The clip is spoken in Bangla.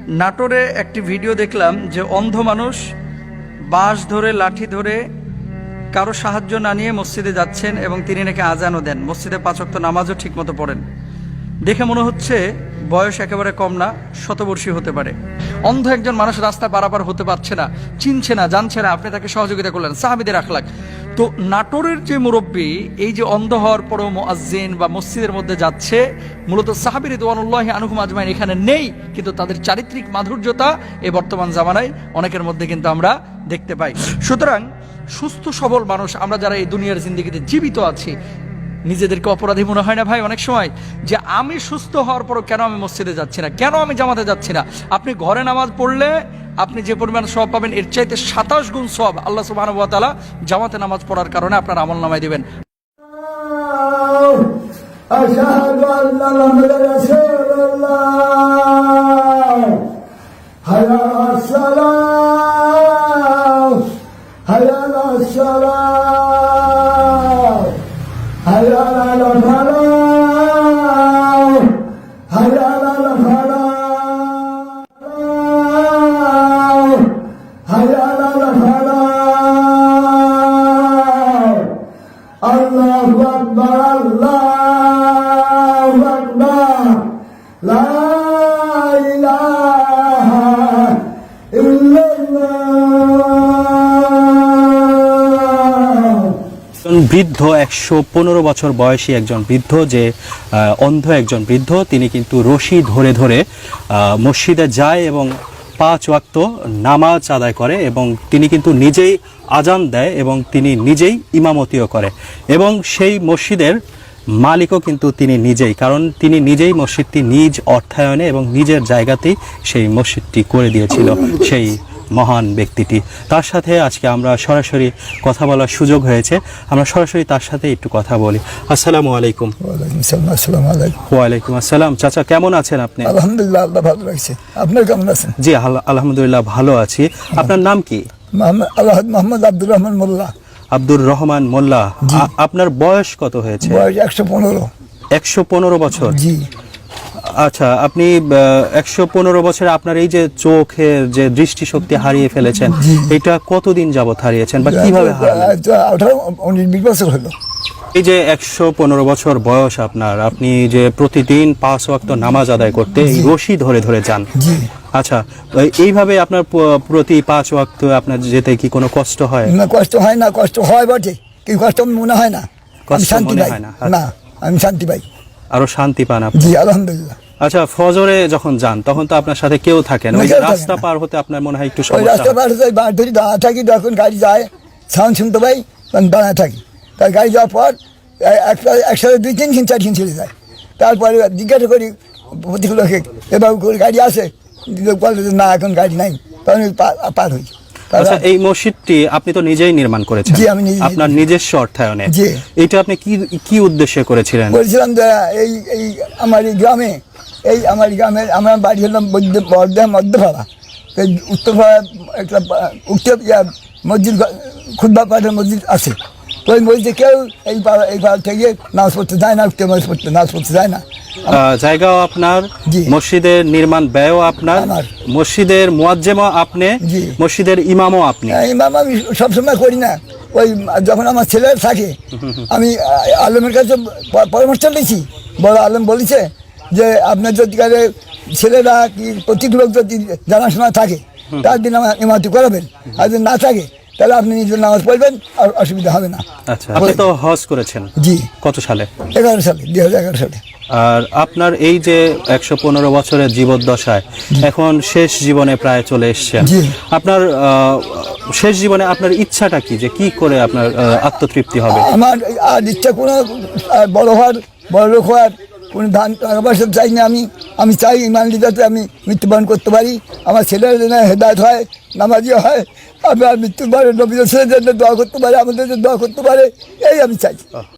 নাটোরে একটি ভিডিও দেখলাম যে অন্ধ মানুষ বাঁশ ধরে লাঠি ধরে কারো সাহায্য না নিয়ে মসজিদে যাচ্ছেন এবং তিনি নাকি আজানও দেন, মসজিদে 5 ওয়াক্ত নামাজও ঠিকমতো পড়েন। দেখে মনে হচ্ছে বয়স একেবারে কম না, শতবর্ষী হতে পারে। অন্ধ একজন মানুষ রাস্তা পারাপার হতে পারছে না, চিনছে না, জানছে না, আপনি তাকে সহযোগিতা করলেন। সাহাবীদের আখলাক। তো নাটোরের যে মুরব্বী এই যে অন্ধ হওয়ার পরও মুয়াজ্জিন বা মসজিদের মধ্যে যাচ্ছে, মূলত সাহাবী রিদওয়ানুল্লাহি আনহুম আজমাইন এখানে নেই, কিন্তু তাদের চারিত্রিক মাধুর্যতা এই বর্তমান জামানায় অনেকের মধ্যে কিন্তু আমরা দেখতে পাই। সুতরাং সুস্থ সবল মানুষ আমরা যারা এই দুনিয়ার জিন্দেগিতে জীবিত আছি, নিজেদেরকে অপরাধী মনে হয় না ভাই অনেক সময়, যে আমি সুস্থ হওয়ার পরও কেন আমি মসজিদে যাচ্ছি না, কেন আমি জামাতে যাচ্ছি না? আপনি ঘরে নামাজ পড়লে আপনি যে পরিমাণ সওয়াব পাবেন এর চাইতে 27 গুণ সওয়াব আল্লাহ সুবহানাহু ওয়া তাআলা জামাতে নামাজ পড়ার কারণে আপনার আমলনামায় দিবেন। আশহাদু আল্লা মুহাম্মাদার রাসূলুল্লাহ হাইয়া আলাস সালাহ হাইয়া আলাস সালাহ হাইয়া আলাল ফালাহ হাইয়া আলাল ফালাহ হাইয়া আলাল ফালাহ আল্লাহু আকবার আল্লাহু আকবার লা ইলাহা ইল্লাল্লাহ। বৃদ্ধ 115 বছর বয়সী একজন বৃদ্ধ, যে অন্ধ একজন বৃদ্ধ, তিনি কিন্তু রশি ধরে ধরে মসজিদে যায় এবং 5 ওয়াক্ত নামাজ আদায় করে এবং তিনি কিন্তু নিজেই আজান দেয় এবং তিনি নিজেই ইমামতিও করে এবং সেই মসজিদের মালিকও কিন্তু তিনি নিজেই, কারণ তিনি নিজেই মসজিদটি নিজ অর্থায়নে এবং নিজের জায়গাতেই সেই মসজিদটি করে দিয়েছিল সেই মহান ব্যক্তিটি। তার সাথে আজকে আমরা সরাসরি কথা বলার সুযোগ হয়েছে, আমরা সরাসরি তার সাথে একটু কথা বলি। আসসালামু আলাইকুম। ওয়ালাইকুম আসসালাম। চাচা কেমন আছেন আপনি? আলহামদুলিল্লাহ, আল্লাহ ভালো রাখছে। আপনার কেমন আছেন? জি আলহামদুলিল্লাহ ভালো আছি। আপনার নাম কি? মোহাম্মদ আব্দুর রহমান মোল্লা। আব্দুর রহমান মোল্লা। আপনার বয়স কত হয়েছে? বয়স 115। 115 বছর। জি। আচ্ছা, আপনি 115 বছরে আপনার এই যে চোখের যে দৃষ্টিশক্তি হারিয়ে ফেলেছেন, এটা কতদিন যাবত হারিয়েছেন বা কিভাবে হারালেন? 18-19 বছর হলো। এই যে 115 বছর বয়স আপনার, আপনি যে প্রতিদিন 5 ওয়াক্ত নামাজ আদায় করতে এই রশি ধরে ধরে যান। জি। আচ্ছা, এইভাবে আপনার প্রতি 5 ওয়াক্ত আপনার যেতে কি কোনো কষ্ট হয়? না, কষ্ট হয় না। কষ্ট হয় বটে, কিন্তু কষ্ট মনে হয় না। আমি শান্তি পাই না, আমি শান্তি পাই। আরো শান্তি পান আপনি? জি আলহামদুলিল্লাহ। আচ্ছা, ফজরে যখন যান তখন তো আপনার সাথে কেউ থাকে না, ওই যে রাস্তা পার হতে আপনার মনে হয় একটু সমস্যা হয়? রাস্তা পার হতে বাঁধ ধরে দাঁড়া থাকি, যখন গাড়ি যায় সাউন্ড শুনতে পাই তখন দাঁড়া থাকি। তার গাড়ি যাওয়ার পর একসাথে 2-3 4 চলে যায়। তারপরে জিজ্ঞাসা করি প্রতিগুলোকে, এবার গাড়ি আসে, বলে না এখন গাড়ি নাই, তখন পার হই। আচ্ছা, এই মসজিদটি আপনি তো নিজেই নির্মাণ করেছেন? জি, আমি নিজে, আপনার নিজস্ব অর্থায়নে। জি। এটা আপনি কি উদ্দেশ্যে করেছিলেন? বলছিলাম যে এই আমার এই গ্রামে, আমার বাড়ি হলাম মধ্যপাড়া, উত্তরপাড়া একটা মসজিদ, খুতবা পাঠের মসজিদ আছে। তো ওই মসজিদে কেউ এই পাড়া থেকে নামাজ পড়তে যায় না, নামাজ পড়তে যায় না। জায়গাও আপনার, মসজিদের নির্মাণ ব্যয়ও আপনার, মসজিদের মুয়াজ্জিমও আপনি, মসজিদের ইমামও আপনি। ইমাম আমি সবসময় করি না, ওই যখন আমার ছেলের থাকে আমি আলমের কাছে পরামর্শ নিয়েছি। বড় আলম বলেছে যে আপনার যদি ছেলেরা কি প্রত্যেক লোক যদি জানাশোনা থাকে তার দিন আমার ইমামতি করাবেন, আর যদি না থাকে তাহলে আপনি নিজের নামাজ পড়বেন, আর অসুবিধা হবে না। আচ্ছা, আপনি তো হজ করেছেন? জি। কত সালে? 11 সালে, 2011 সালে। আর আপনার এই যে 115 বছরের জীবদ্দশায় এখন শেষ জীবনে প্রায় চলে এসেছেন, আপনার শেষ জীবনে আপনার ইচ্ছাটা কি, যে কি করে আপনার আত্মতৃপ্তি হবে? আমার আর ইচ্ছা কোনো বড় হওয়ার, বড় লোক হওয়ার, কোনো ধান টাকা পয়সা চাই না। আমি চাই ইমান যাতে আমি মৃত্যুবরণ করতে পারি, আমার ছেলের জন্য হেদায়েত হয়, নামাজি হয়, আমি আর মৃত্যুর পরে নবীর ছেলের জন্য দোয়া করতে পারে, আমাদের জন্য দোয়া করতে পারে, এই আমি চাই।